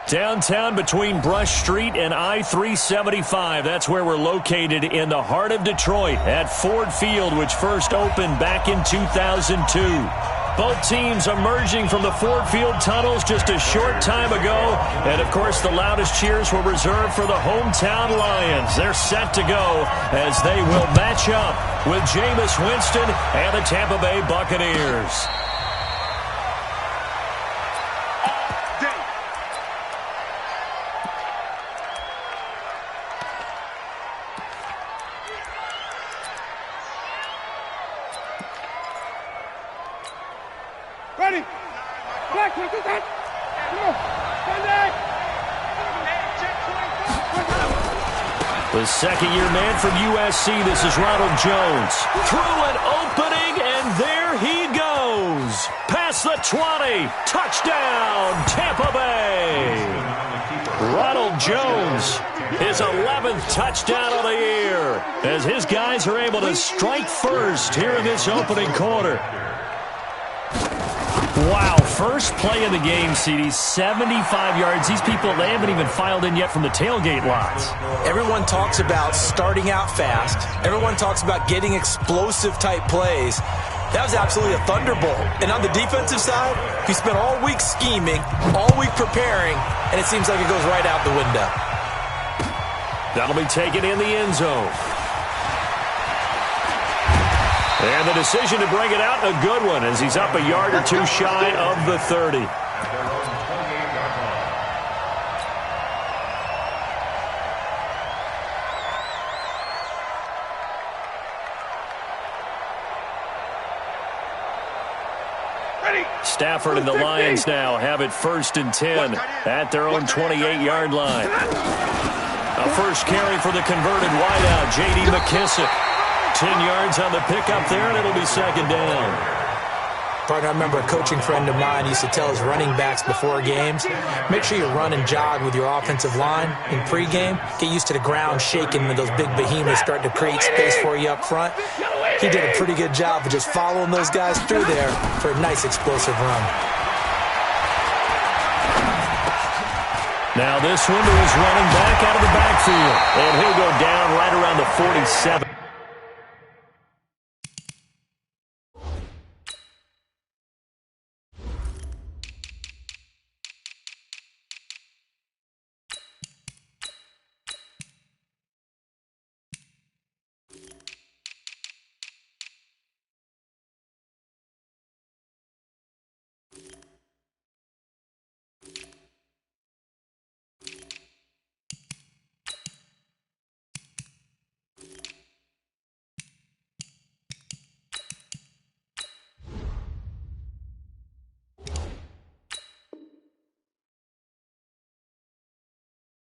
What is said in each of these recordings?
Downtown between Brush Street and I-375. That's where we're located in the heart of Detroit at Ford Field, which first opened back in 2002. Both teams emerging from the Ford Field tunnels just a short time ago. And, of course, the loudest cheers were reserved for the hometown Lions. They're set to go as they will match up with Jameis Winston and the Tampa Bay Buccaneers. Ready? Black, look at that. The second-year man from USC, this is Ronald Jones. Through an opening, and there he goes. Past the 20. Touchdown, Tampa Bay. Ronald Jones, his 11th touchdown of the year, as his guys are able to strike first here in this opening quarter. Wow, first play of the game, CD, 75 yards. These people, they haven't even filed in yet from the tailgate lots. Everyone talks about starting out fast. Everyone talks about getting explosive-type plays. That was absolutely a thunderbolt. And on the defensive side, he spent all week scheming, all week preparing, and it seems like it goes right out the window. That'll be taken in the end zone. And the decision to bring it out, a good one, as he's up a yard or two shy of the 30. Stafford and the Lions now have it 1st and 10 at their own 28-yard line. A first carry for the converted wideout, J.D. McKissick. 10 yards on the pickup there, and it'll be second down. Partner, I remember a coaching friend of mine used to tell his running backs before games, make sure you run and jog with your offensive line in pregame. Get used to the ground shaking when those big behemoths start to create space for you up front. He did a pretty good job of just following those guys through there for a nice explosive run. Now this one to his running back out of the backfield, and he'll go down right around the 47.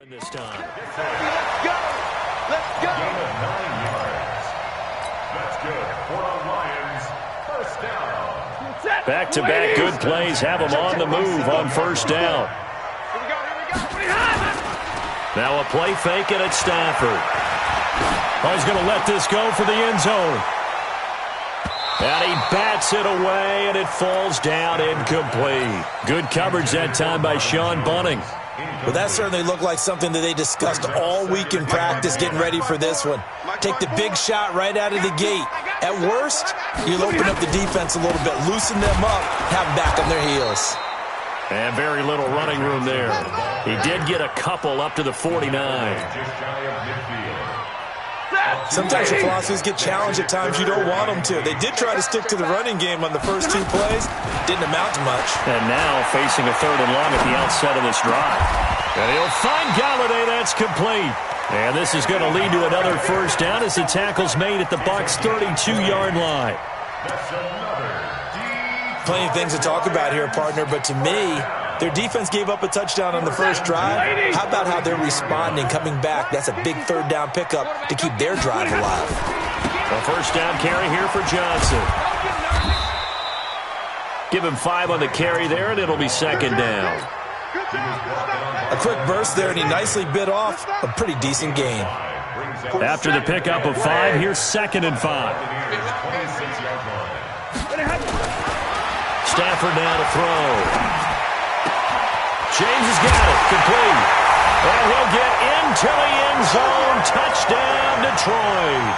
This time. Let's go! Let's go! Gain of 9 yards. That's good for a Lions first down. Back-to-back good plays have them on the move on first down. Here we go. Now a play fake, and it's Stafford. Oh, he's going to let this go for the end zone. And he bats it away, and it falls down incomplete. Good coverage that time by Sean Bunting. Well, that certainly looked like something that they discussed all week in practice getting ready for this one. Take the big shot right out of the gate. At worst, you'll open up the defense a little bit, loosen them up, have them back on their heels. And very little running room there. He did get a couple up to the 49. Sometimes your philosophies get challenged at times you don't want them to. They did try to stick to the running game on the first 2 plays. Didn't amount to much. And now facing a 3rd and long at the outset of this drive. And he'll find Galladay. That's complete. And this is going to lead to another first down as the tackle's made at the Bucs' 32-yard line. Plenty of things to talk about here, partner, but to me, their defense gave up a touchdown on the first drive. How about how they're responding, coming back? That's a big 3rd down pickup to keep their drive alive. A first down carry here for Johnson. Give him 5 on the carry there, and it'll be second down. A quick burst there, and he nicely bit off a pretty decent gain. After the pickup of 5, here's 2nd and 5. Stafford now to throw. James has got it. complete. And he'll get into the end zone. Touchdown, Detroit.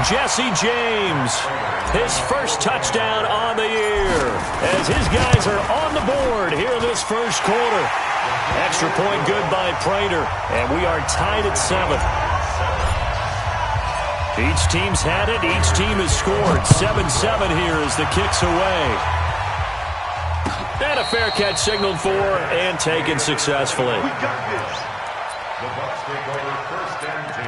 Jesse James, his first touchdown on the year, as his guys are on the board here in this first quarter. Extra point good by Prater, and we are tied at 7. Each team's had it. Each team has scored. 7-7 here as the kick's away. And a fair catch signaled for and taken successfully. We got this. The Bucs take over first and 10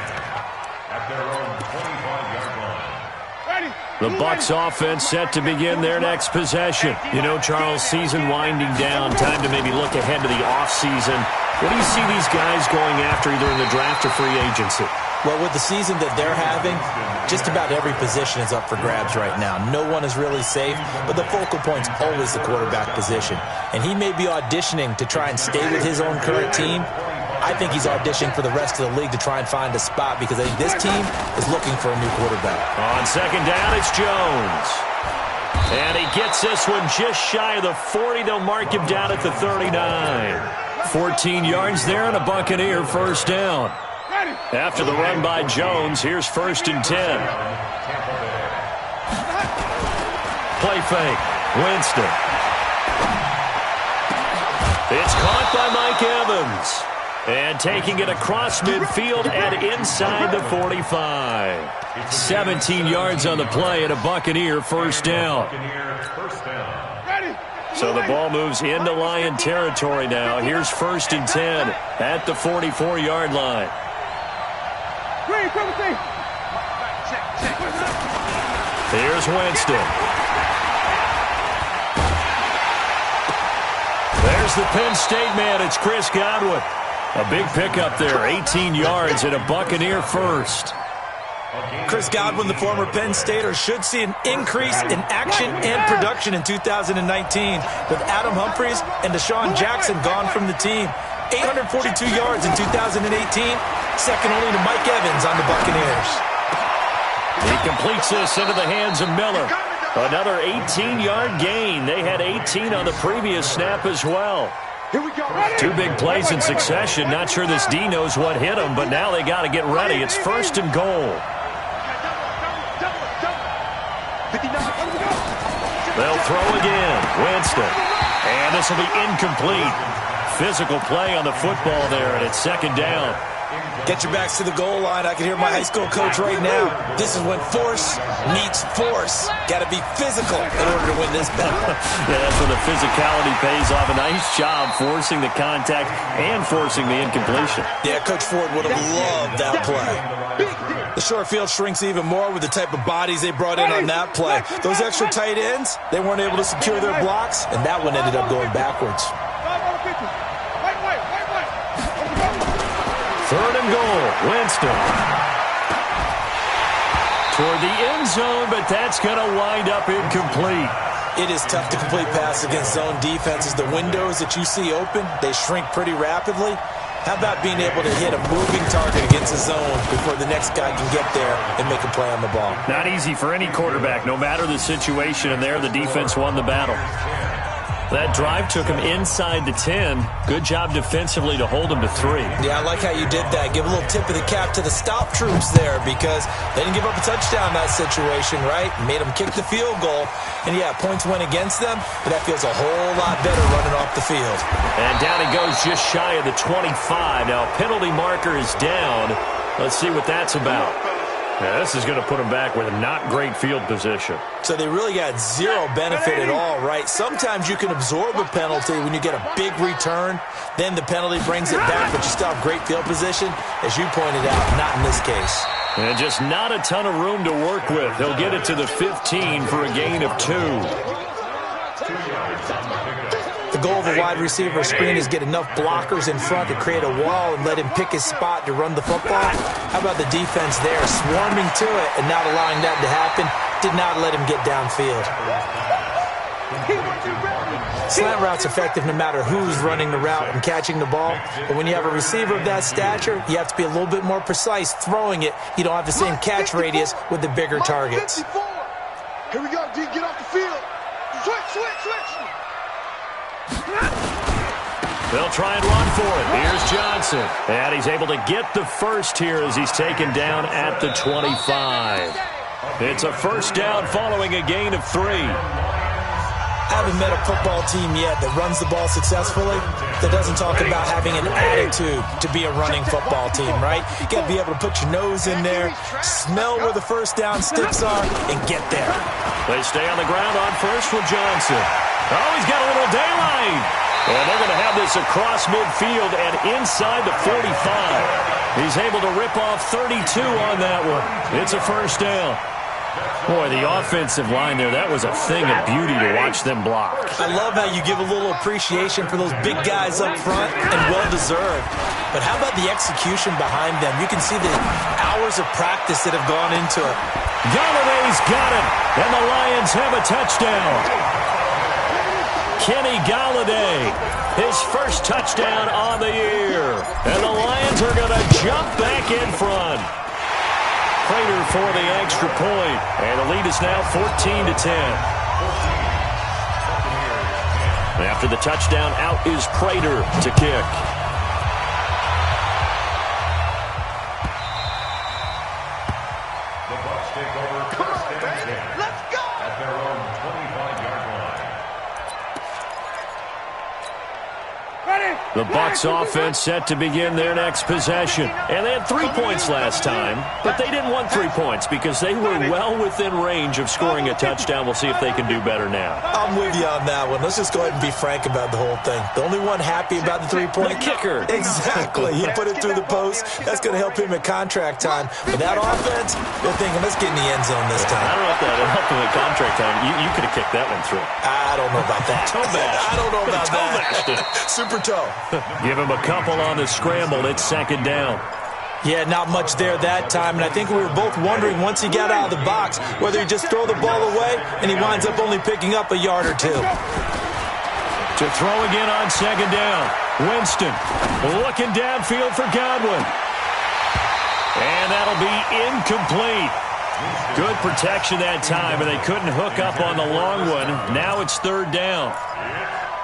at their own 25-yard line. The Bucs offense set to begin their next possession. You know, Charles, season winding down. Time to maybe look ahead to the offseason. What do you see these guys going after either in the draft or free agency? Well, with the season that they're having, just about every position is up for grabs right now. No one is really safe, but the focal point's always the quarterback position. And he may be auditioning to try and stay with his own current team. I think he's auditioning for the rest of the league to try and find a spot because I think this team is looking for a new quarterback. On second down, it's Jones. And he gets this one just shy of the 40. They'll mark him down at the 39. 14 yards there and a Buccaneer first down. After the run by Jones, here's first and 10. Play fake. Winston. It's caught by Mike Evans. And taking it across midfield and inside the 45. 17 yards on the play and a Buccaneer first down. So the ball moves into Lion territory now. Here's first and 10 at the 44-yard line. Here's Winston. There's the Penn State man. It's Chris Godwin. A big pickup there, 18 yards and a Buccaneer first. Chris Godwin, the former Penn Stater, should see an increase in action and production in 2019 with Adam Humphries and Deshaun Jackson gone from the team. 842 yards in 2018, second only to Mike Evans on the Buccaneers. He completes this into the hands of Miller. Another 18-yard gain. They had 18 on the previous snap as well. Two big plays in succession. Not sure this D knows what hit him, but now they got to get ready. It's first and goal. They'll throw again. Winston. And this will be incomplete. Physical play on the football there, and it's second down. Get your backs to the goal line. I can hear my high school coach right now. This is when force meets force. Got to be physical in order to win this battle. Yeah, that's when the physicality pays off. A nice job forcing the contact and forcing the incompletion. Yeah, Coach Ford would have loved that play. The short field shrinks even more with the type of bodies they brought in on that play. Those extra tight ends, they weren't able to secure their blocks, and that one ended up going backwards. Third and goal, Winston. Toward the end zone, but that's going to wind up incomplete. It is tough to complete passes against zone defenses. The windows that you see open, they shrink pretty rapidly. How about being able to hit a moving target against a zone before the next guy can get there and make a play on the ball? Not easy for any quarterback, no matter the situation, and there the defense won the battle. That drive took him inside the 10. Good job defensively to hold him to 3. Yeah, I like how you did that. Give a little tip of the cap to the stop troops there because they didn't give up a touchdown in that situation, right? Made them kick the field goal. And, yeah, points went against them, but that feels a whole lot better running off the field. And down he goes just shy of the 25. Now, penalty marker is down. Let's see what that's about. Yeah, this is going to put them back with a not great field position. So they really got zero benefit at all, right? Sometimes you can absorb a penalty when you get a big return. Then the penalty brings it back, but you still have great field position. As you pointed out, not in this case. And just not a ton of room to work with. He'll get it to the 15 for a gain of 2. The goal of a wide receiver screen is get enough blockers in front to create a wall and let him pick his spot to run the football. How about the defense there, swarming to it and not allowing that to happen? Did not let him get downfield. Slant route's effective no matter who's running the route and catching the ball. But when you have a receiver of that stature, you have to be a little bit more precise throwing it. You don't have the same catch radius with the bigger targets. Here we go, D. Get off the field. Switch. They'll try and run for it. Here's Johnson. And he's able to get the first here as he's taken down at the 25. It's a first down following a gain of 3. I haven't met a football team yet that runs the ball successfully that doesn't talk about having an attitude to be a running football team, right? You got to be able to put your nose in there, smell where the first down sticks are, and get there. They stay on the ground on first with Johnson. Oh, he's got a little daylight. And they're going to have this across midfield and inside the 45. He's able to rip off 32 on that one. It's a first down. Boy, the offensive line there, that was a thing of beauty to watch them block. I love how you give a little appreciation for those big guys up front, and well-deserved. But how about the execution behind them? You can see the hours of practice that have gone into it. Galladay's got it, and the Lions have a touchdown. Kenny Galladay, his first touchdown on the year. And the Lions are going to jump back in front. Prater for the extra point, and the lead is now 14-10. After the touchdown, out is Prater to kick. The Bucs take over first and 10. Let's go! At their own 25-yard line. The Bucs offense set to begin their next possession. And they had 3 points last time, but they didn't want 3 points because they were well within range of scoring a touchdown. We'll see if they can do better now. I'm with you on that one. Let's just go ahead and be frank about the whole thing. The only one happy about the 3-point kicker. Exactly. He put it through the post. That's going to help him at contract time. But that offense, they're thinking, let's get in the end zone this time. I don't know if that helped him at contract time. You could have kicked that one through. I don't know about that. Toe bash. I don't know about that. Super toe. Give him a couple on the scramble. It's second down. Yeah, not much there that time, and I think we were both wondering once he got out of the box whether he just throw the ball away and he winds up only picking up a yard or 2. To throw again on second down. Winston looking downfield for Godwin. And that'll be incomplete. Good protection that time, and they couldn't hook up on the long one. Now it's third down.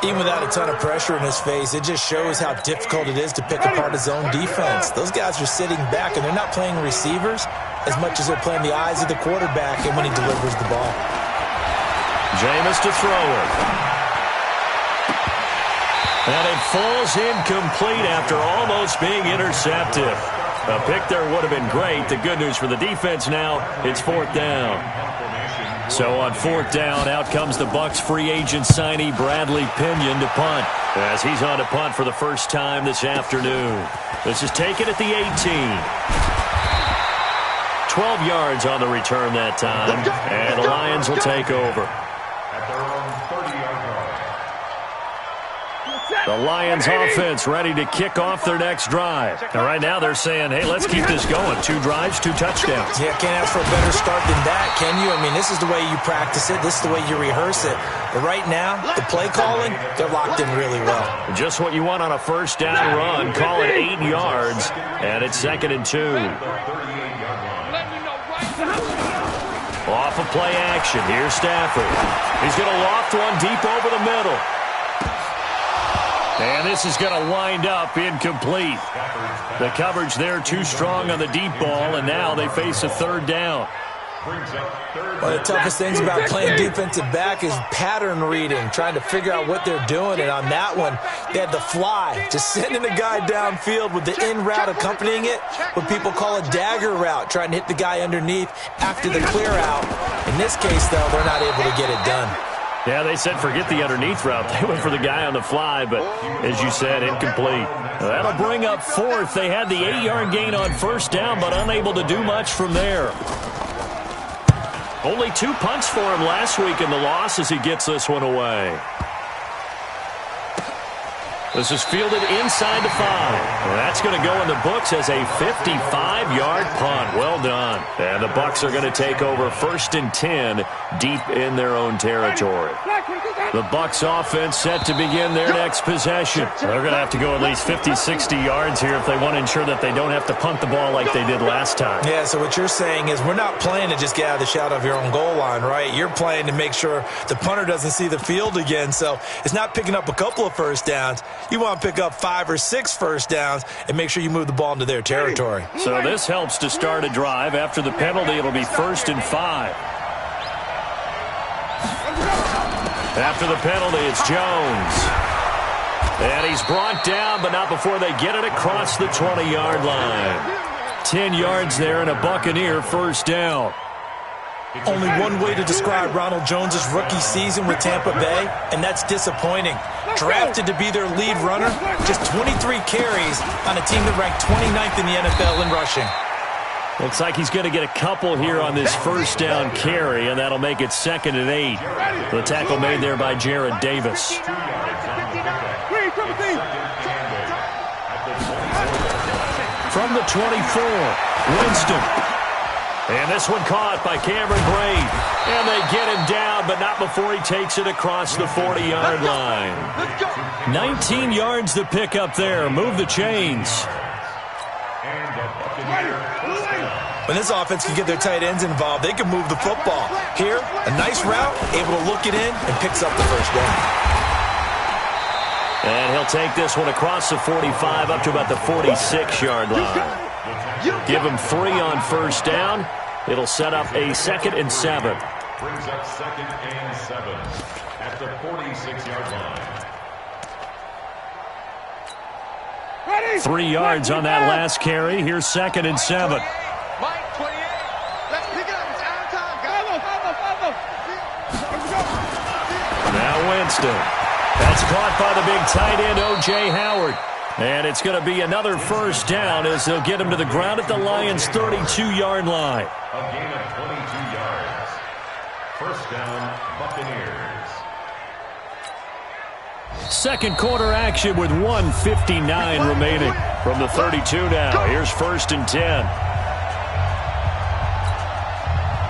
Even without a ton of pressure in his face, it just shows how difficult it is to pick apart his own defense. Those guys are sitting back, and they're not playing receivers as much as they're playing the eyes of the quarterback and when he delivers the ball. Jameis to throw it. And it falls incomplete after almost being intercepted. A pick there would have been great. The good news for the defense now, it's fourth down. So on fourth down, out comes the Bucs free agent signee Bradley Pinion to punt, as he's on to punt for the first time this afternoon. This is taken at the 18. 12 yards on the return that time, and the Lions will take over. At their own 30-yard line. The Lions offense ready to kick off their next drive. Now, right now they're saying, hey, let's keep this going. 2 drives, 2 touchdowns. Yeah, can't ask for a better start than that, can you? I mean, this is the way you practice it. This is the way you rehearse it. But right now, the play calling, they're locked in really well. Just what you want on a first down run. Call it 8 yards, and it's 2nd and 2. Off of play action. Here's Stafford. He's going to loft one deep over the middle. And this is going to wind up incomplete. The coverage there too strong on the deep ball, and now they face a third down. One of the toughest things about playing defensive back is pattern reading, trying to figure out what they're doing. And on that one, they had the fly, just sending a guy downfield with the in route accompanying it, what people call a dagger route, trying to hit the guy underneath after the clear out. In this case, though, they're not able to get it done. Yeah, they said forget the underneath route. They went for the guy on the fly, but as you said, incomplete. That'll bring up fourth. They had the 8-yard gain on first down, but unable to do much from there. Only 2 punts for him last week in the loss as he gets this one away. This is fielded inside the 5. Well, that's going to go in the books as a 55-yard punt. Well done. And the Bucs are going to take over 1st and 10 deep in their own territory. The Bucs offense set to begin their next possession. They're going to have to go at least 50, 60 yards here if they want to ensure that they don't have to punt the ball like they did last time. Yeah, so what you're saying is we're not playing to just get out of the shadow of your own goal line, right? You're playing to make sure the punter doesn't see the field again. So it's not picking up a couple of first downs. You want to pick up 5 or 6 first downs and make sure you move the ball into their territory. So this helps to start a drive. After the penalty, it'll be 1st and 5. After the penalty, it's Jones. And he's brought down, but not before they get it across the 20-yard line. 10 yards there and a Buccaneer first down. Only one way to describe Ronald Jones' rookie season with Tampa Bay, and that's disappointing. Drafted to be their lead runner, just 23 carries on a team that ranked 29th in the NFL in rushing. Looks like he's going to get a couple here on this first down carry, and that'll make it 2nd and 8. The tackle made there by Jared Davis. From the 24, Winston. And this one caught by Cameron Braid. And they get him down, but not before he takes it across the 40-yard line. 19 yards to pick up there. Move the chains. When this offense can get their tight ends involved, they can move the football. Here, a nice route, able to look it in, and picks up the first down. And he'll take this one across the 45 up to about the 46-yard line. Give him 3 on first down. It'll set up a 2nd and 7. Brings up 2nd and 7 at the 46-yard line. 3 yards on that last carry. Here's 2nd and 7. Mike, 28. Let's pick it up. It's out of time, guys. Now Winston. That's caught by the big tight end, O.J. Howard. And it's going to be another first down as they'll get him to the ground at the Lions' 32-yard line. A gain of 22 yards. First down, Buccaneers. Second quarter action with 1:59 remaining. From the 32 now, here's 1st and 10.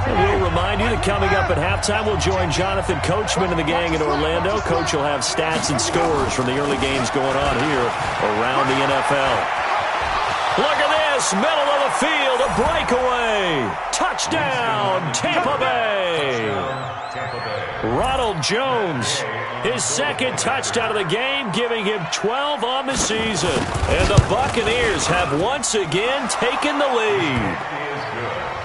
And we'll remind you that coming up at halftime, we'll join Jonathan Coachman and the gang in Orlando. Coach will have stats and scores from the early games going on here around the NFL. Look at this, middle of the field, a breakaway. Touchdown, Tampa Bay. Ronald Jones, his 2nd touchdown of the game, giving him 12 on the season. And the Buccaneers have once again taken the lead.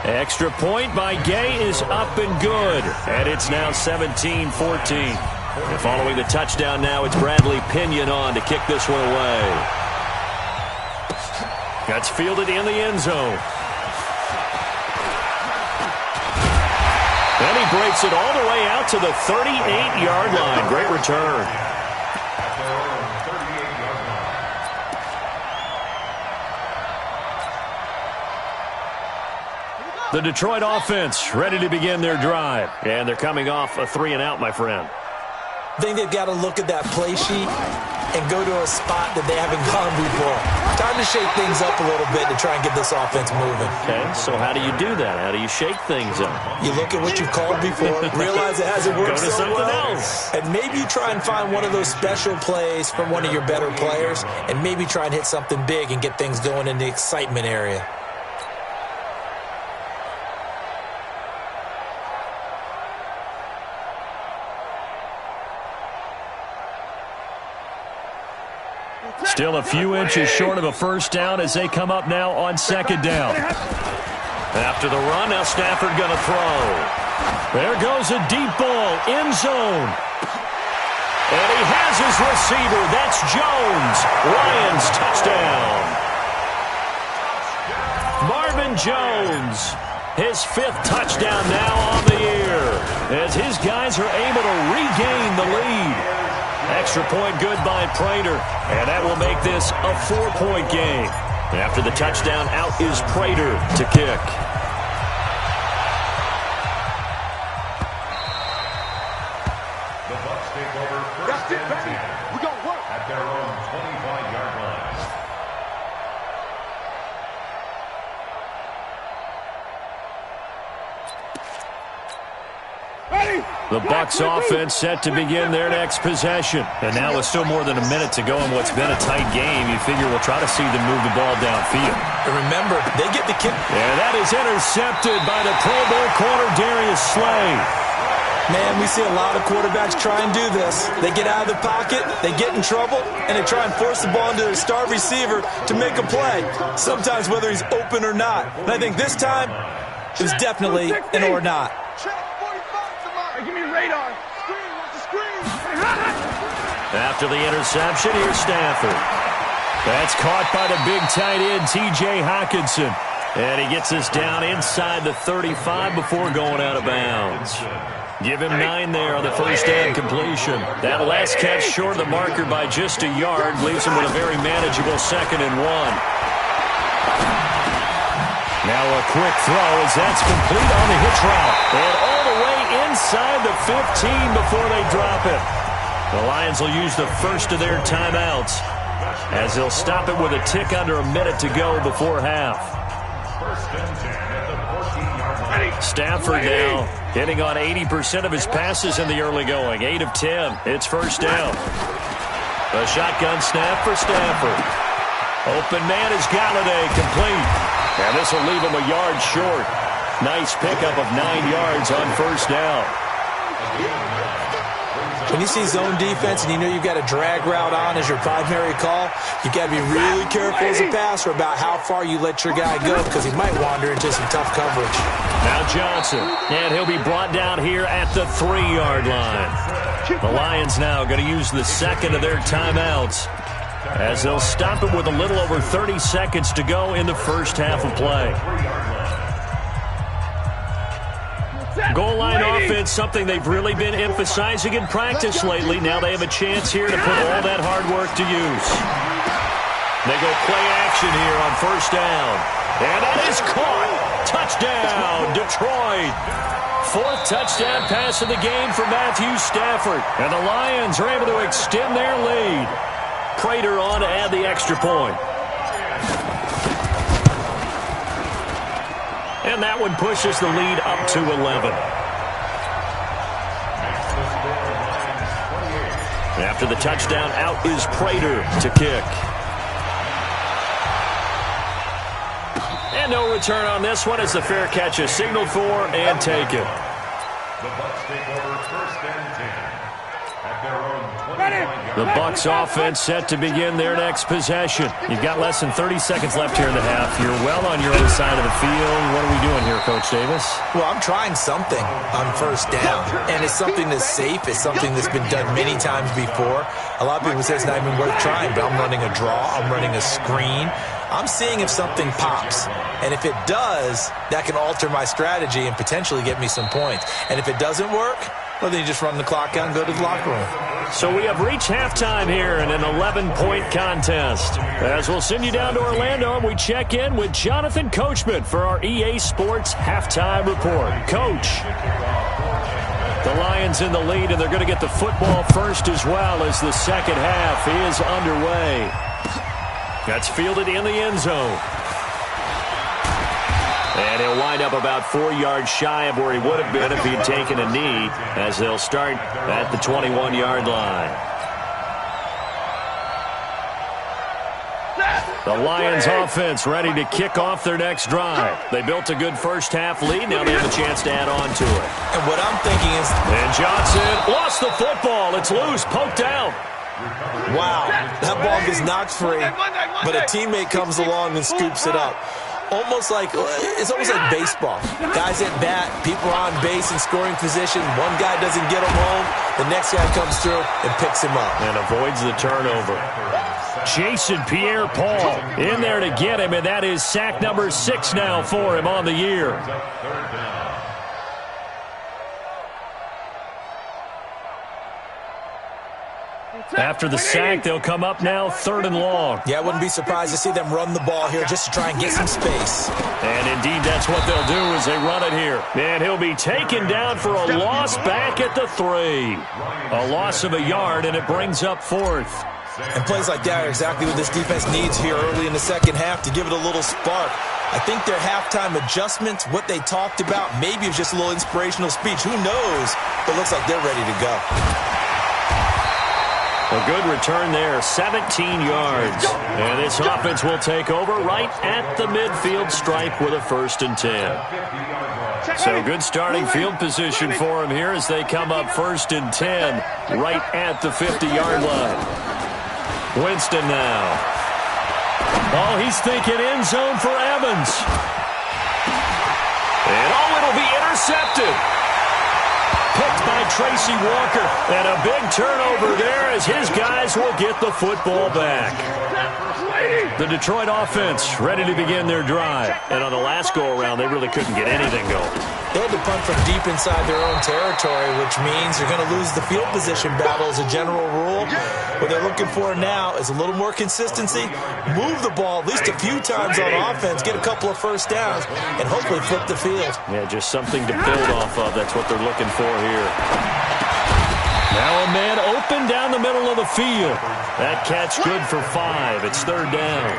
Extra point by Gay is up and good. And it's now 17-14. And following the touchdown now, it's Bradley Pinion on to kick this one away. That's fielded in the end zone. And he breaks it all the way out to the 38-yard line. Great return. The Detroit offense ready to begin their drive. And they're coming off a 3-and-out, my friend. I think they've got to look at that play sheet and go to a spot that they haven't gone before. Time to shake things up a little bit to try and get this offense moving. Okay, so how do you do that? How do you shake things up? You look at what you've called before, realize it hasn't worked Go to so something well, else. and maybe you try and find one of those special plays from one of your better players, and maybe try and hit something big and get things going in the excitement area. Still a few inches short of a first down as they come up now on 2nd down. After the run, now Stafford going to throw. There goes a deep ball, end zone. And he has his receiver. That's Jones. Lions touchdown. Marvin Jones, his 5th touchdown now on the year as his guys are able to regain the lead. Extra point good by Prater, and that will make this a 4-point game. After the touchdown, out is Prater to kick. The Bucs take over 1st and 10. We're going to work. At their own 25-yard line. The Bucs offense set to begin their next possession. And now with still more than a minute to go in what's been a tight game, you figure we'll try to see them move the ball downfield. And remember, they get the kick. And that is intercepted by the Pro Bowl corner, Darius Slay. Man, we see a lot of quarterbacks try and do this. They get out of the pocket, they get in trouble, and they try and force the ball into their star receiver to make a play, sometimes whether he's open or not. And I think this time, it was definitely an or not. Give me radar. Screen, watch the screen. After the interception, here's Stafford. That's caught by the big tight end, T.J. Hockenson. And he gets us down inside the 35 before going out of bounds. Give him 9 there on the first down completion. That last catch short of the marker by just a yard leaves him with a very manageable 2nd and 1. Now a quick throw as that's complete on the hitch route. And all the way inside the 15 before they drop it. The Lions will use the first of their timeouts as they'll stop it with a tick under a minute to go before half. Stafford now hitting on 80% of his passes in the early going. 8 of 10. It's first down. The shotgun snap for Stafford. Open man is Galladay, complete. And this will leave him a yard short. Nice pickup of 9 yards on first down. When you see zone defense and you know you've got a drag route on as your primary call, you've got to be really careful as a passer about how far you let your guy go because he might wander into some tough coverage. Now Johnson, and he'll be brought down here at the 3-yard line. The Lions now going to use the second of their timeouts as they'll stop it with a little over 30 seconds to go in the first half of play. Goal line offense, something they've really been emphasizing in practice lately. Now they have a chance here to put all that hard work to use. They go play action here on first down. And that is caught. Touchdown, Detroit. 4th touchdown pass of the game for Matthew Stafford. And the Lions are able to extend their lead. Prater on to add the extra point. And that one pushes the lead up to 11. After the touchdown, out is Prater to kick. And no return on this one as the fair catch is signaled for and taken. The Bucs take over first and 10 at their own 25-yard. The Bucs offense set to begin their next possession. You've got less than 30 seconds left here in the half. You're well on your own side of the field. What are we doing here, Coach Davis? Well, I'm trying something on first down, and it's something that's safe. It's something that's been done many times before. A lot of people say it's not even worth trying, but I'm running a draw. I'm running a screen. I'm seeing if something pops. And if it does, that can alter my strategy and potentially get me some points. And if it doesn't work, well, then you just run the clock out and go to the locker room. So we have reached halftime here in an 11-point contest. As we'll send you down to Orlando, and we check in with Jonathan Coachman for our EA Sports Halftime Report. Coach, the Lions in the lead, and they're going to get the football first as well as the second half is underway. That's fielded in the end zone. And he'll wind up about 4 yards shy of where he would have been if he'd taken a knee, as they'll start at the 21-yard line. The Lions offense ready to kick off their next drive. They built a good first half lead. Now they have a chance to add on to it. And what I'm thinking is... And Johnson lost the football. It's loose, poked out. Wow, that ball gets knocked free, but a teammate comes along and scoops it up. It's almost like baseball. Guys at bat, people are on base in scoring position. One guy doesn't get him home. The next guy comes through and picks him up. And avoids the turnover. Jason Pierre-Paul in there to get him, and that is sack number 6 now for him on the year. After the sack, they'll come up now 3rd and long. Yeah, I wouldn't be surprised to see them run the ball here just to try and get some space. And indeed, that's what they'll do as they run it here. And he'll be taken down for a loss back at the 3. A loss of a yard, and it brings up 4th. And plays like that are exactly what this defense needs here early in the second half to give it a little spark. I think their halftime adjustments, what they talked about, maybe it's just a little inspirational speech. Who knows? But it looks like they're ready to go. A good return there, 17 yards. And this offense will take over right at the midfield stripe with a 1st and 10. So good starting field position for them here as they come up 1st and 10 right at the 50-yard line. Winston now. Oh, he's thinking end zone for Evans. And it'll be intercepted. Picked by Tracy Walker. And a big turnover there as his guys will get the football back. The Detroit offense ready to begin their drive. And on the last go-around, they really couldn't get anything going. They had to punt from deep inside their own territory, which means you're going to lose the field position battle as a general rule. What they're looking for now is a little more consistency, move the ball at least a few times on offense, get a couple of first downs, and hopefully flip the field. Yeah, just something to build off of. That's what they're looking for here. Now a man open down the middle of the field. That catch good for 5. It's 3rd down.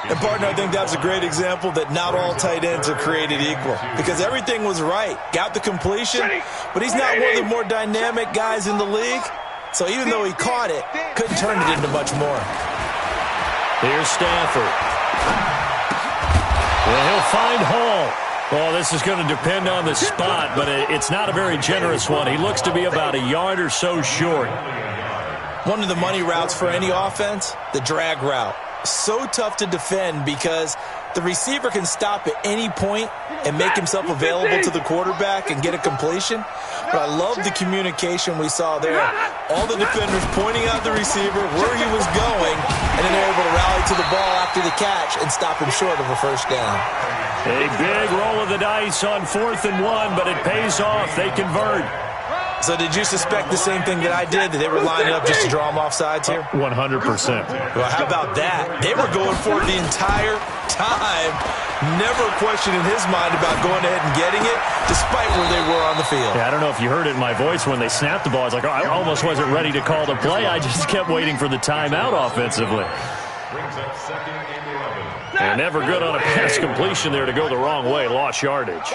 And, partner, I think that's a great example that not all tight ends are created equal because everything was right. Got the completion, but he's not one of the more dynamic guys in the league. So even though he caught it, couldn't turn it into much more. Here's Stafford. Well, he'll find Hall. Well, this is going to depend on the spot, but it's not a very generous one. He looks to be about a yard or so short. One of the money routes for any offense, the drag route. So tough to defend because the receiver can stop at any point and make himself available to the quarterback and get a completion. But I love the communication we saw there. All the defenders pointing out the receiver, where he was going, and then they're able to rally to the ball after the catch and stop him short of a 1st down. A big roll of the dice on 4th and 1, but it pays off. They convert. So did you suspect the same thing that I did, that they were lining up just to draw them off sides here? 100%. Well, how about that? They were going for it the entire time. Never a question in his mind about going ahead and getting it, despite where they were on the field. Yeah, I don't know if you heard it in my voice when they snapped the ball. I was like, oh, I almost wasn't ready to call the play. I just kept waiting for the timeout offensively. And never good on a pass completion there to go the wrong way. Lost yardage.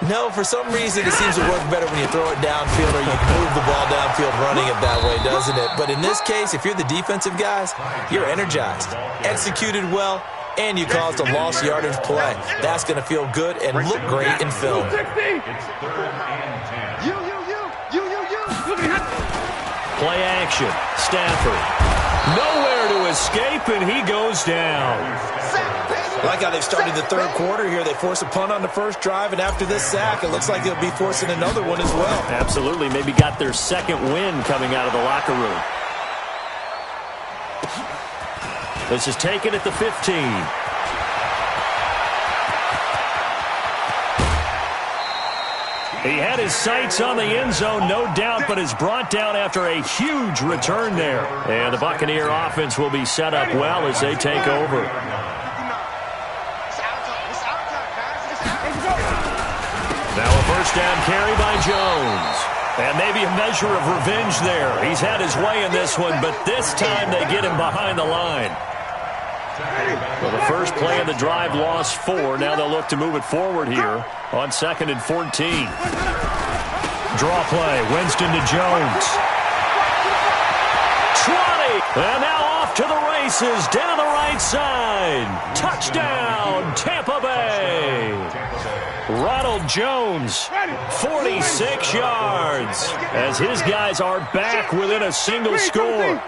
No, for some reason it seems to work better when you throw it downfield or you move the ball downfield running it that way, doesn't it? But in this case, if you're the defensive guys, you're energized, executed well, and you caused a lost yardage play. That's going to feel good and look great in film. Play action. Stafford. Nowhere to escape, and he goes down. I like how they've started the 3rd quarter here. They force a punt on the 1st drive, and after this sack, it looks like they'll be forcing another one as well. Absolutely. Maybe got their 2nd win coming out of the locker room. This is taken at the 15. He had his sights on the end zone, no doubt, but is brought down after a huge return there. And the Buccaneer offense will be set up well as they take over. Now a 1st down carry by Jones. And maybe a measure of revenge there. He's had his way in this one, but this time they get him behind the line. Well, the first play of the drive lost 4. Now they'll look to move it forward here on 2nd and 14. Draw play. Winston to Jones. 20. And now off to the races. Down the right side. Touchdown, Tampa Bay. Ronald Jones, 46 yards, as his guys are back within a single score.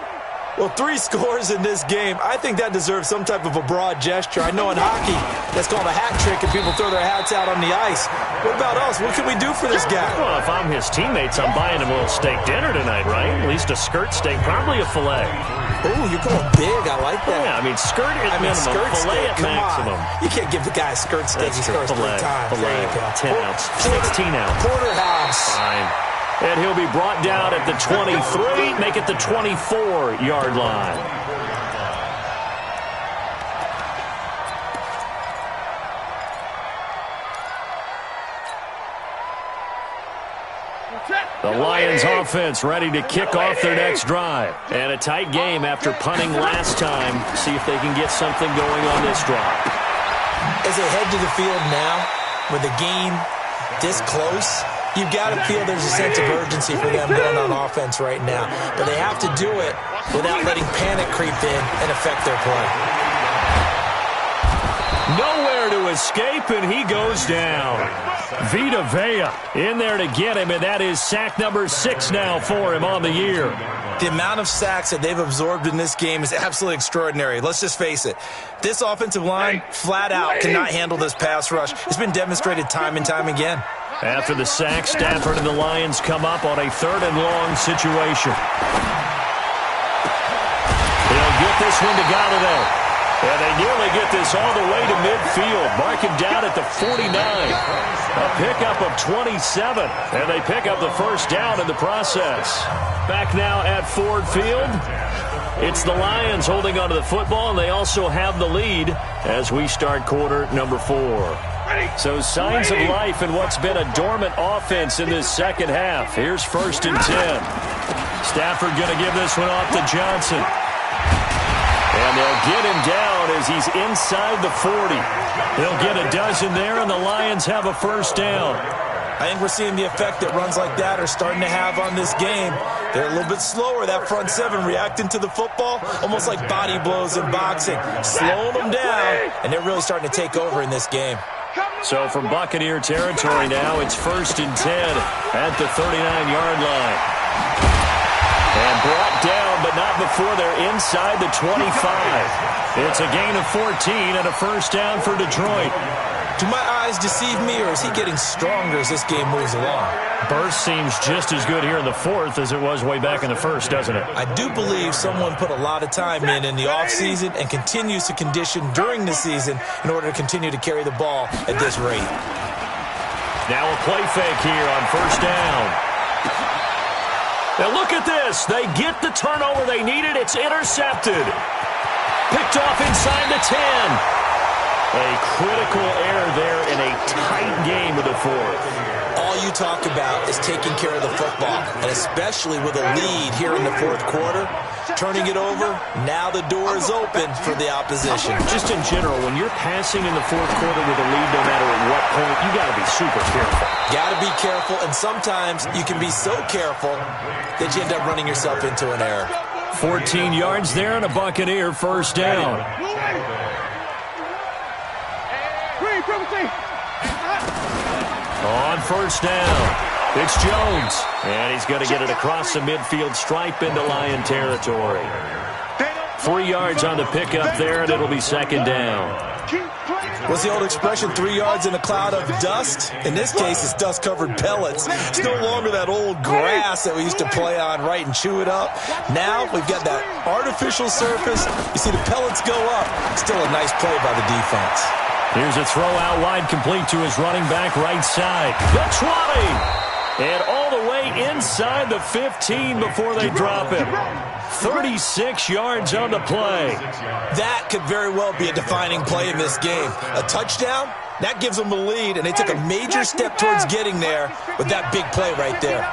Well, 3 scores in this game. I think that deserves some type of a broad gesture. I know in hockey, that's called a hat trick, and people throw their hats out on the ice. What about us? What can we do for this guy? Well, if I'm his teammates, I'm buying him a little steak dinner tonight, right? At least a skirt steak, probably a filet. Oh, you're going big. I like that. Yeah, I mean, skirt at minimum, skirt filet steak, at maximum. You can't give the guy a skirt steak. He scores 3 times. Filet, 10 ounce, 16 ounce. Porterhouse. Fine. And he'll be brought down at the 23, make it the 24-yard line. The The Lions offense ready to kick off their next drive. And a tight game after punting last time. See if they can get something going on this drive. As they head to the field now, with the game this close, you've got to feel there's a sense of urgency for them going on offense right now. But they have to do it without letting panic creep in and affect their play. Nowhere to escape, and he goes down. Vita Vea in there to get him, and that is sack number 6 now for him on the year. The amount of sacks that they've absorbed in this game is absolutely extraordinary. Let's just face it. This offensive line, flat out, cannot handle this pass rush. It's been demonstrated time and time again. After the sack, Stafford and the Lions come up on a 3rd and long situation. They'll get this one to Galladay. And they nearly get this all the way to midfield. Mark him down at the 49. A pickup of 27. And they pick up the first down in the process. Back now at Ford Field. It's the Lions holding onto the football, and they also have the lead as we start quarter number 4. So signs of life in what's been a dormant offense in this second half. Here's 1st and 10. Stafford going to give this one off to Johnson. And they'll get him down as he's inside the 40. They'll get a dozen there, and the Lions have a first down. I think we're seeing the effect that runs like that are starting to have on this game. They're a little bit slower, that front 7, reacting to the football, almost like body blows in boxing, slowing them down, and they're really starting to take over in this game. So from Buccaneer territory now, it's 1st and 10 at the 39-yard line. And brought down, but not before they're inside the 25. It's a gain of 14 and a first down for Detroit. Do my eyes deceive me, or is he getting stronger as this game moves along? Burst seems just as good here in the 4th as it was way back in the 1st, doesn't it? I do believe someone put a lot of time in the offseason and continues to condition during the season in order to continue to carry the ball at this rate. Now a play fake here on first down. Now look at this. They get the turnover they needed. It's intercepted. Picked off inside the 10. A critical error there in a tight game of the 4th. All you talk about is taking care of the football, and especially with a lead here in the 4th quarter, turning it over, now the door is open for the opposition. Just in general, when you're passing in the 4th quarter with a lead, no matter at what point, you got to be super careful. Got to be careful, and sometimes you can be so careful that you end up running yourself into an error. 14 yards there and a Buccaneer first down. On first down, it's Jones. And he's going to get it across the midfield stripe into Lion territory. 3 yards on the pickup there, and it'll be second down. What's the old expression, 3 yards in a cloud of dust? In this case, it's dust-covered pellets. It's no longer that old grass that we used to play on, right, and chew it up. Now we've got that artificial surface. You see the pellets go up. Still a nice play by the defense. Here's a throw out wide, complete to his running back right side. The 20! And all the way inside the 15 before they drop him. 36 yards on the play. That could very well be a defining play in this game. A touchdown, that gives them the lead, and they took a major step towards getting there with that big play right there.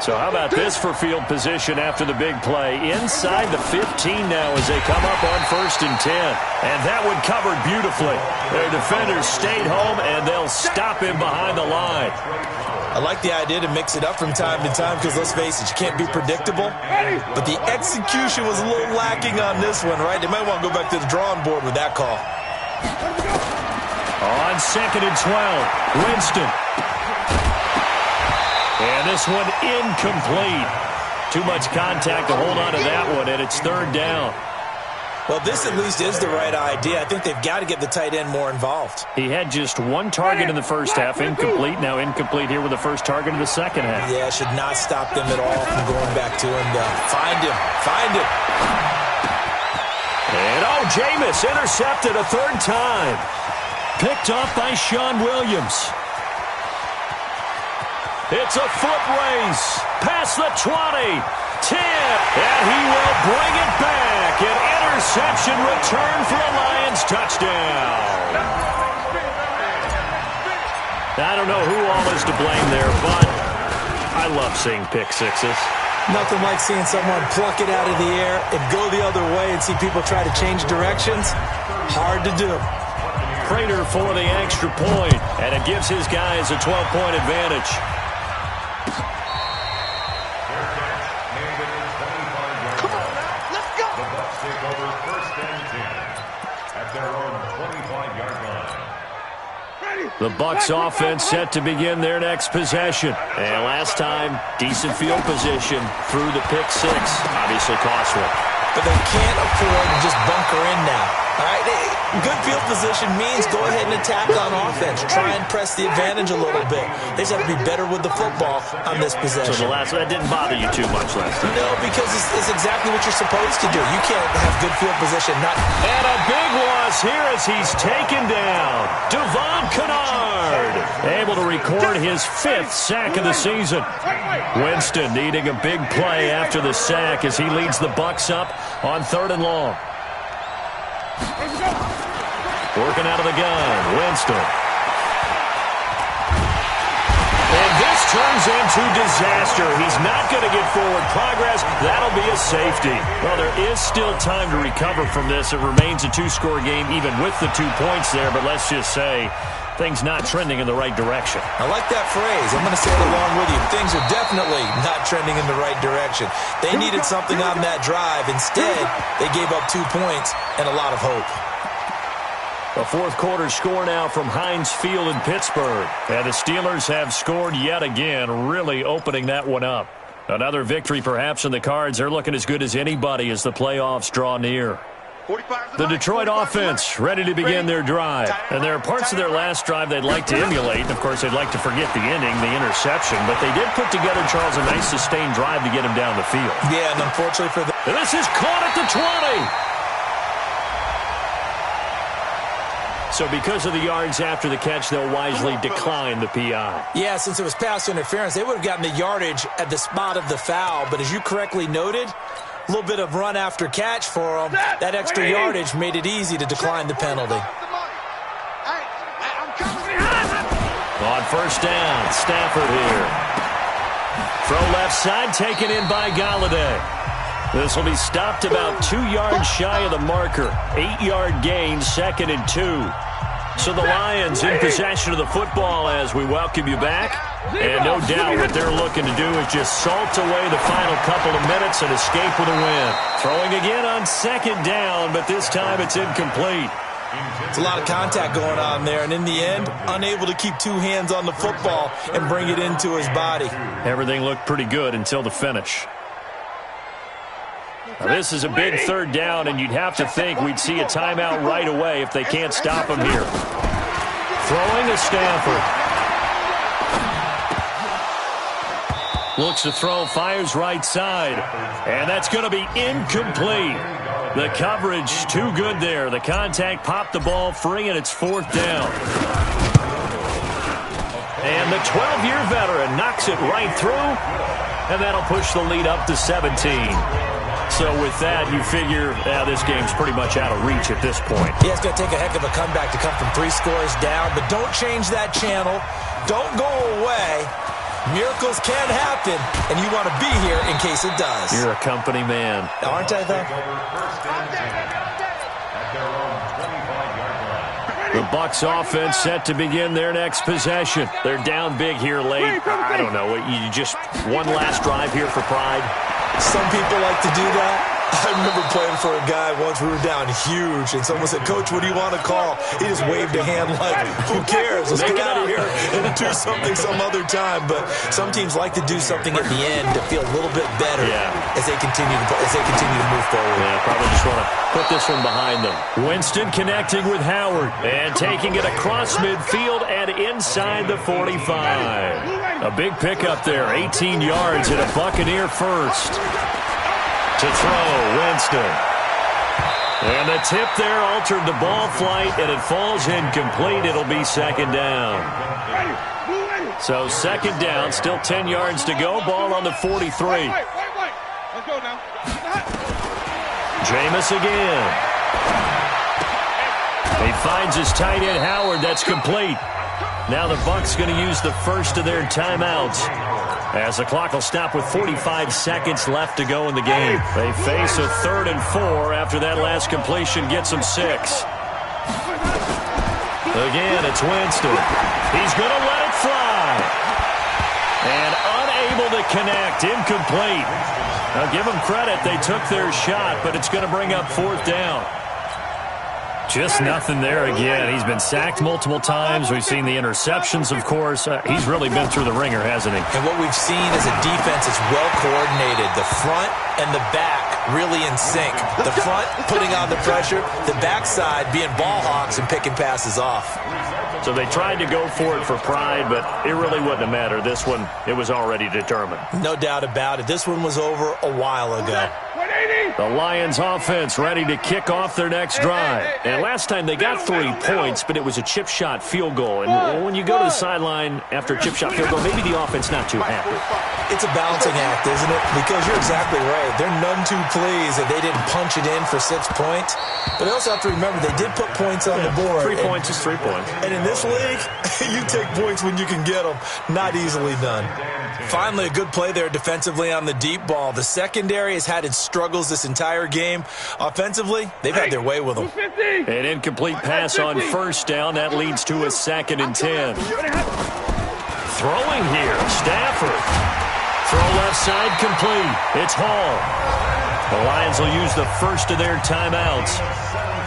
So how about this for field position after the big play? Inside the 15 now as they come up on 1st and 10. And that one covered beautifully. Their defenders stayed home, and they'll stop him behind the line. I like the idea to mix it up from time to time because, let's face it, you can't be predictable. But the execution was a little lacking on this one, right? They might want to go back to the drawing board with that call. On 2nd and 12, Winston. And this one incomplete. Too much contact to hold on to that one, and it's 3rd down. Well, this at least is the right idea. I think they've got to get the tight end more involved. He had just one target in the first half, incomplete. Now incomplete here with the first target in the second half. Yeah, should not stop them at all from going back to him. Find him. Find him. And, Jameis intercepted a 3rd time. Picked off by Sean Williams. It's a foot race. Past the 20. 10. And he will bring it back. An interception return for a Lions touchdown. I don't know who all is to blame there, but I love seeing pick sixes. Nothing like seeing someone pluck it out of the air and go the other way and see people try to change directions. Hard to do. Prater for the extra point, and it gives his guys a 12-point advantage. Come on now, let's go. The Bucs take over 1st and 10 at their own 25-yard line. The Bucs offense set to begin their next possession. And last time, decent field position through the pick six. Obviously costly. But they can't afford to just bunker in now. All right, good field position means go ahead and attack on offense. Try and press the advantage a little bit. They just have to be better with the football on this possession. So that didn't bother you too much last time? No, because it's exactly what you're supposed to do. You can't have good field position. And a big loss here as he's taken down. Devon Kennard able to record his 5th sack of the season. Winston needing a big play after the sack as he leads the Bucs up on 3rd and long. Working out of the gun, Winston. And this turns into disaster. He's not going to get forward progress. That'll be a safety. Well, there is still time to recover from this. It remains a 2-score game even with the 2 points there, but let's just say things not trending in the right direction. I like that phrase. I'm going to say it along with you. Things are definitely not trending in the right direction. They needed something on that drive. Instead, they gave up 2 points and a lot of hope. A 4th quarter score now from Heinz Field in Pittsburgh. And the Steelers have scored yet again, really opening that one up. Another victory perhaps in the cards. They're looking as good as anybody as the playoffs draw near. The Detroit offense ready to begin their drive. And there are parts of their last drive they'd like to emulate. And, of course, they'd like to forget the ending, the interception. But they did put together, Charles, a nice sustained drive to get him down the field. Yeah, and unfortunately for them. This is caught at the 20. So because of the yards after the catch, they'll wisely decline the PI. Yeah, since it was pass interference, they would have gotten the yardage at the spot of the foul. But as you correctly noted, a little bit of run after catch for them. That extra yardage made it easy to decline the penalty. On 1st down, Stafford here. Throw left side, taken in by Galladay. This will be stopped about 2 yards shy of the marker. 8-yard gain, 2nd and 2. So the Lions in possession of the football as we welcome you back. And no doubt what they're looking to do is just salt away the final couple of minutes and escape with a win. Throwing again on 2nd down, but this time it's incomplete. It's a lot of contact going on there, and in the end, unable to keep 2 hands on the football and bring it into his body. Everything looked pretty good until the finish. Now, this is a big 3rd down, and you'd have to think we'd see a timeout right away if they can't stop him here. Throwing to Stafford. Looks to throw, fires right side. And that's going to be incomplete. The coverage too good there. The contact popped the ball free, and it's 4th down. And the 12-year veteran knocks it right through, and that'll push the lead up to 17. So with that, you figure this game's pretty much out of reach at this point. Yeah, it's going to take a heck of a comeback to come from 3 scores down, but don't change that channel. Don't go away. Miracles can happen, and you want to be here in case it does. You're a company man. Aren't I, though? The Bucs offense set to begin their next possession. They're down big here late. I don't know. You just one last drive here for pride? Some people like to do that. I remember playing for a guy once. We were down huge, and someone said, "Coach, what do you want to call?" He just waved a hand like, "Who cares? Let's get out of here and do something some other time." But some teams like to do something at the end to feel a little bit better as they continue to move forward. Yeah, probably just want to put this one behind them. Winston connecting with Howard and taking it across midfield and inside the 45. A big pickup there, 18 yards and a Buccaneer first. To throw, Winston. And the tip there altered the ball flight, and it falls incomplete. It'll be 2nd down. So 2nd down, still 10 yards to go. Ball on the 43. Let's go now. Jameis again. He finds his tight end, Howard. That's complete. Now the Bucs going to use the first of their timeouts As the clock will stop with 45 seconds left to go in the game. They face a 3rd and 4 after that last completion gets them 6. Again, it's Winston. He's going to let it fly. And unable to connect. Incomplete. Now, give them credit. They took their shot, but it's going to bring up 4th down. Just nothing there again. He's been sacked multiple times. We've seen the interceptions, of course. He's really been through the ringer, hasn't he? And what we've seen is a defense that's well coordinated. The front and the back really in sync. The front putting on the pressure, the backside being ball hawks and picking passes off. So they tried to go for it for pride, but it really wouldn't have mattered. This one, it was already determined. No doubt about it. This one was over a while ago. The Lions offense ready to kick off their next drive. And last time they got 3 points, but it was a chip shot field goal. And when you go to the sideline after a chip shot field goal, maybe the offense not too happy. It's a balancing act, isn't it? Because you're exactly right. They're none too pleased that they didn't punch it in for 6 points. But they also have to remember they did put points on the board. 3 points is 3 points. And in this league, you take points when you can get them. Not easily done. Finally, a good play there defensively on the deep ball. The secondary has had its struggles this entire game. Offensively, they've had their way with them. An incomplete pass on 1st down. That leads to a 2nd and 10. Throwing here, Stafford. Throw left side complete. It's Hall. The Lions will use the first of their timeouts.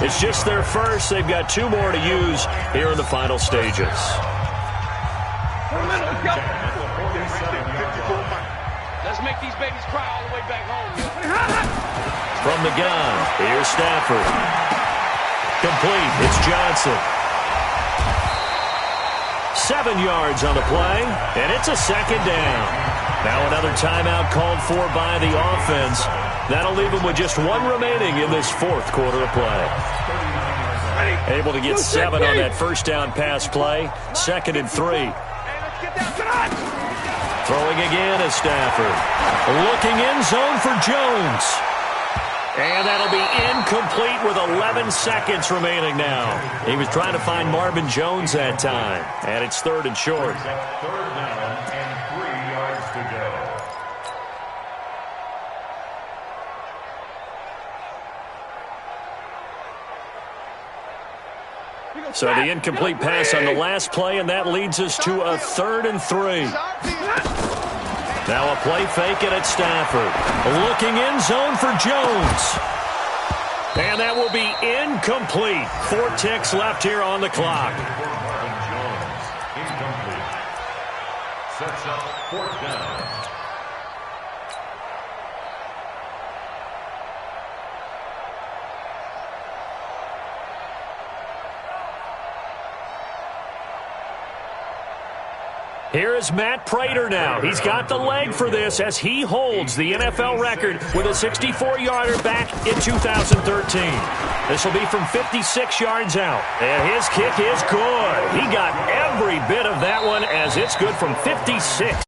It's just their first. They've got 2 more to use here in the final stages. Let's make these babies cry all the way back home. From the gun, here's Stafford. Complete. It's Johnson. 7 yards on the play, and it's a 2nd down. Now another timeout called for by the offense. That'll leave them with just 1 remaining in this 4th quarter of play. Able to get 7 on that 1st down pass play. 2nd and 3. Throwing again is Stafford. Looking in zone for Jones. And that'll be incomplete with 11 seconds remaining now. He was trying to find Marvin Jones that time. And it's 3rd and short. 3rd down and 3 yards to go. So the incomplete pass on the last play, and that leads us to a 3rd and 3. Now a play fake, and it's Stafford. Looking in zone for Jones. And that will be incomplete. 4 ticks left here on the clock. Marvin Jones, incomplete. Sets up 4th down. Here is Matt Prater now. He's got the leg for this as he holds the NFL record with a 64-yarder back in 2013. This will be from 56 yards out. And his kick is good. He got every bit of that one as it's good from 56.